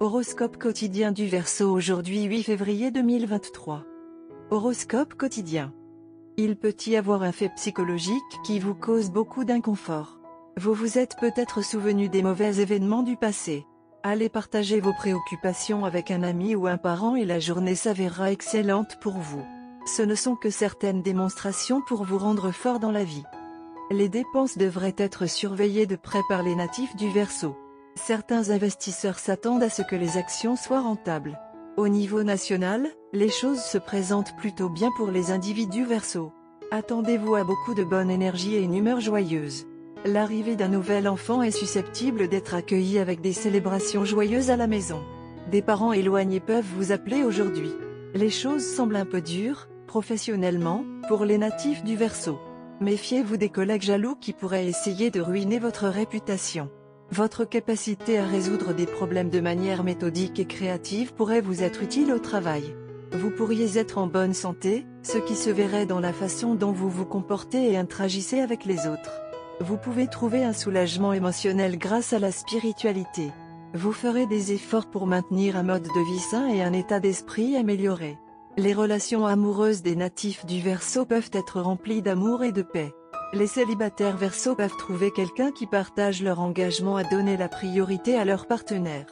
Horoscope quotidien du Verseau aujourd'hui 8 février 2023. Horoscope quotidien. Il peut y avoir un fait psychologique qui vous cause beaucoup d'inconfort. Vous vous êtes peut-être souvenu des mauvais événements du passé. Allez partager vos préoccupations avec un ami ou un parent et la journée s'avérera excellente pour vous. Ce ne sont que certaines démonstrations pour vous rendre fort dans la vie. Les dépenses devraient être surveillées de près par les natifs du Verseau. Certains investisseurs s'attendent à ce que les actions soient rentables. Au niveau national, les choses se présentent plutôt bien pour les individus Verseau. Attendez-vous à beaucoup de bonne énergie et une humeur joyeuse. L'arrivée d'un nouvel enfant est susceptible d'être accueillie avec des célébrations joyeuses à la maison. Des parents éloignés peuvent vous appeler aujourd'hui. Les choses semblent un peu dures, professionnellement, pour les natifs du Verseau. Méfiez-vous des collègues jaloux qui pourraient essayer de ruiner votre réputation. Votre capacité à résoudre des problèmes de manière méthodique et créative pourrait vous être utile au travail. Vous pourriez être en bonne santé, ce qui se verrait dans la façon dont vous vous comportez et interagissez avec les autres. Vous pouvez trouver un soulagement émotionnel grâce à la spiritualité. Vous ferez des efforts pour maintenir un mode de vie sain et un état d'esprit amélioré. Les relations amoureuses des natifs du Verseau peuvent être remplies d'amour et de paix. Les célibataires Verseau peuvent trouver quelqu'un qui partage leur engagement à donner la priorité à leur partenaire.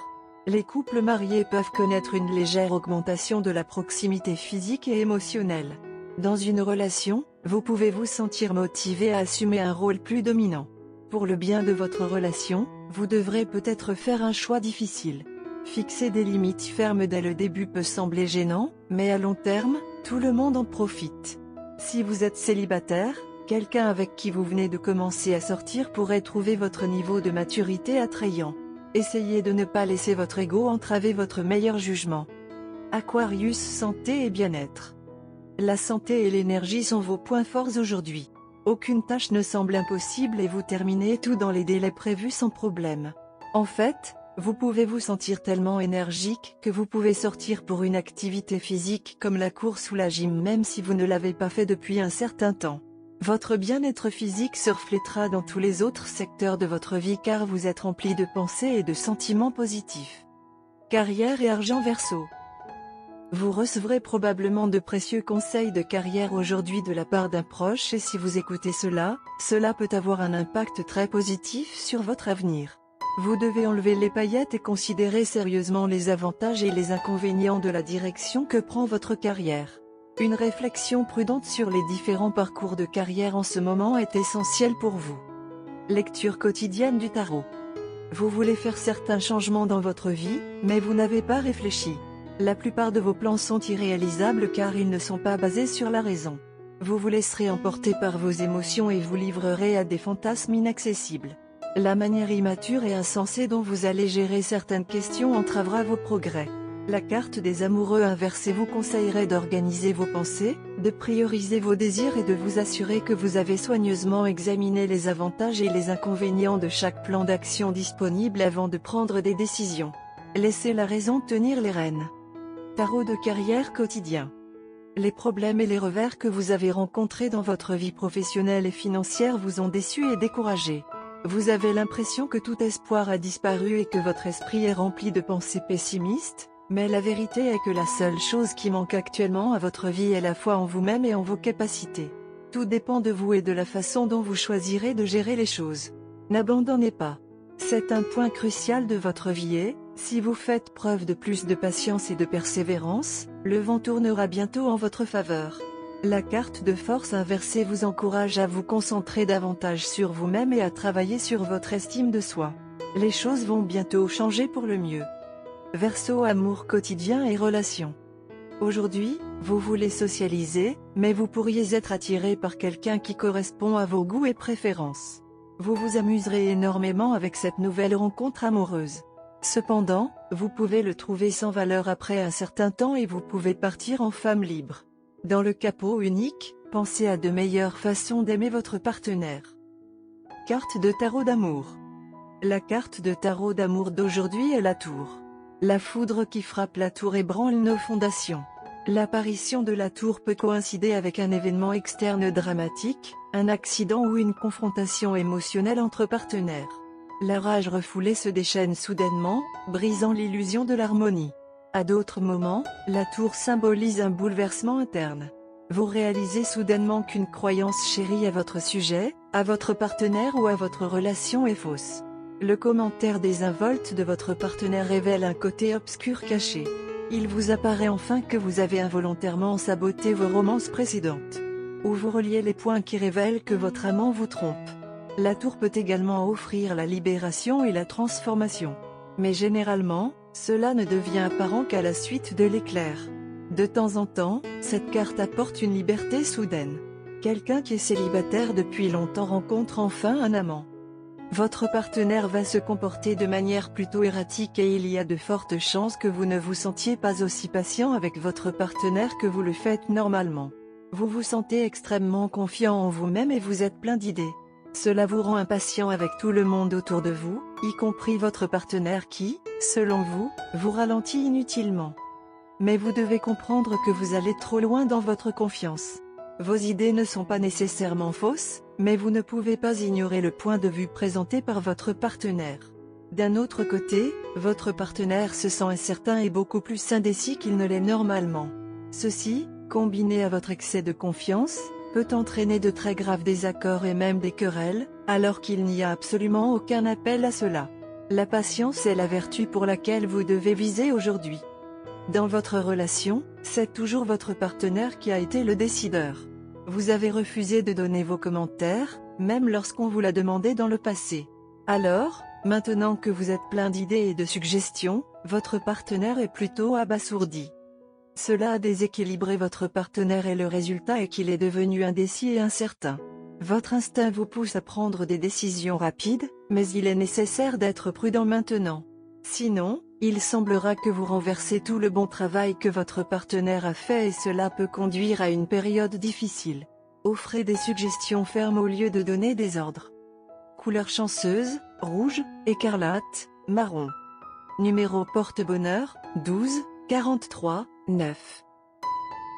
Les couples mariés peuvent connaître une légère augmentation de la proximité physique et émotionnelle. Dans une relation, vous pouvez vous sentir motivé à assumer un rôle plus dominant. Pour le bien de votre relation, vous devrez peut-être faire un choix difficile. Fixer des limites fermes dès le début peut sembler gênant, mais à long terme, tout le monde en profite. Si vous êtes célibataire, quelqu'un avec qui vous venez de commencer à sortir pourrait trouver votre niveau de maturité attrayant. Essayez de ne pas laisser votre ego entraver votre meilleur jugement. Aquarius, santé et bien-être. La santé et l'énergie sont vos points forts aujourd'hui. Aucune tâche ne semble impossible et vous terminez tout dans les délais prévus sans problème. En fait, vous pouvez vous sentir tellement énergique que vous pouvez sortir pour une activité physique comme la course ou la gym même si vous ne l'avez pas fait depuis un certain temps. Votre bien-être physique se reflétera dans tous les autres secteurs de votre vie car vous êtes rempli de pensées et de sentiments positifs. Carrière et argent Verseau. Vous recevrez probablement de précieux conseils de carrière aujourd'hui de la part d'un proche et si vous écoutez cela peut avoir un impact très positif sur votre avenir. Vous devez enlever les paillettes et considérer sérieusement les avantages et les inconvénients de la direction que prend votre carrière. Une réflexion prudente sur les différents parcours de carrière en ce moment est essentielle pour vous. Lecture quotidienne du tarot. Vous voulez faire certains changements dans votre vie, mais vous n'avez pas réfléchi. La plupart de vos plans sont irréalisables car ils ne sont pas basés sur la raison. Vous vous laisserez emporter par vos émotions et vous livrerez à des fantasmes inaccessibles. La manière immature et insensée dont vous allez gérer certaines questions entravera vos progrès. La carte des amoureux inversée vous conseillerait d'organiser vos pensées, de prioriser vos désirs et de vous assurer que vous avez soigneusement examiné les avantages et les inconvénients de chaque plan d'action disponible avant de prendre des décisions. Laissez la raison tenir les rênes. Tarot de carrière quotidien. Les problèmes et les revers que vous avez rencontrés dans votre vie professionnelle et financière vous ont déçu et découragé. Vous avez l'impression que tout espoir a disparu et que votre esprit est rempli de pensées pessimistes, mais la vérité est que la seule chose qui manque actuellement à votre vie est la foi en vous-même et en vos capacités. Tout dépend de vous et de la façon dont vous choisirez de gérer les choses. N'abandonnez pas. C'est un point crucial de votre vie et, si vous faites preuve de plus de patience et de persévérance, le vent tournera bientôt en votre faveur. La carte de force inversée vous encourage à vous concentrer davantage sur vous-même et à travailler sur votre estime de soi. Les choses vont bientôt changer pour le mieux. Verseau, amour quotidien et relations. Aujourd'hui, vous voulez socialiser, mais vous pourriez être attiré par quelqu'un qui correspond à vos goûts et préférences. Vous vous amuserez énormément avec cette nouvelle rencontre amoureuse. Cependant, vous pouvez le trouver sans valeur après un certain temps et vous pouvez partir en femme libre. Dans le capot unique, pensez à de meilleures façons d'aimer votre partenaire. Carte de tarot d'amour. La carte de tarot d'amour d'aujourd'hui est la tour. La foudre qui frappe la tour ébranle nos fondations. L'apparition de la tour peut coïncider avec un événement externe dramatique, un accident ou une confrontation émotionnelle entre partenaires. La rage refoulée se déchaîne soudainement, brisant l'illusion de l'harmonie. À d'autres moments, la tour symbolise un bouleversement interne. Vous réalisez soudainement qu'une croyance chérie à votre sujet, à votre partenaire ou à votre relation est fausse. Le commentaire désinvolte de votre partenaire révèle un côté obscur caché. Il vous apparaît enfin que vous avez involontairement saboté vos romances précédentes. Ou vous reliez les points qui révèlent que votre amant vous trompe. La tour peut également offrir la libération et la transformation. Mais généralement, cela ne devient apparent qu'à la suite de l'éclair. De temps en temps, cette carte apporte une liberté soudaine. Quelqu'un qui est célibataire depuis longtemps rencontre enfin un amant. Votre partenaire va se comporter de manière plutôt erratique et il y a de fortes chances que vous ne vous sentiez pas aussi patient avec votre partenaire que vous le faites normalement. Vous vous sentez extrêmement confiant en vous-même et vous êtes plein d'idées. Cela vous rend impatient avec tout le monde autour de vous, y compris votre partenaire qui, selon vous, vous ralentit inutilement. Mais vous devez comprendre que vous allez trop loin dans votre confiance. Vos idées ne sont pas nécessairement fausses, mais vous ne pouvez pas ignorer le point de vue présenté par votre partenaire. D'un autre côté, votre partenaire se sent incertain et beaucoup plus indécis qu'il ne l'est normalement. Ceci, combiné à votre excès de confiance, peut entraîner de très graves désaccords et même des querelles, alors qu'il n'y a absolument aucun appel à cela. La patience est la vertu pour laquelle vous devez viser aujourd'hui. Dans votre relation, c'est toujours votre partenaire qui a été le décideur. Vous avez refusé de donner vos commentaires, même lorsqu'on vous l'a demandé dans le passé. Alors, maintenant que vous êtes plein d'idées et de suggestions, votre partenaire est plutôt abasourdi. Cela a déséquilibré votre partenaire et le résultat est qu'il est devenu indécis et incertain. Votre instinct vous pousse à prendre des décisions rapides, mais il est nécessaire d'être prudent maintenant. Sinon, il semblera que vous renversez tout le bon travail que votre partenaire a fait et cela peut conduire à une période difficile. Offrez des suggestions fermes au lieu de donner des ordres. Couleur chanceuse, rouge, écarlate, marron. Numéro porte-bonheur, 12, 43, 9.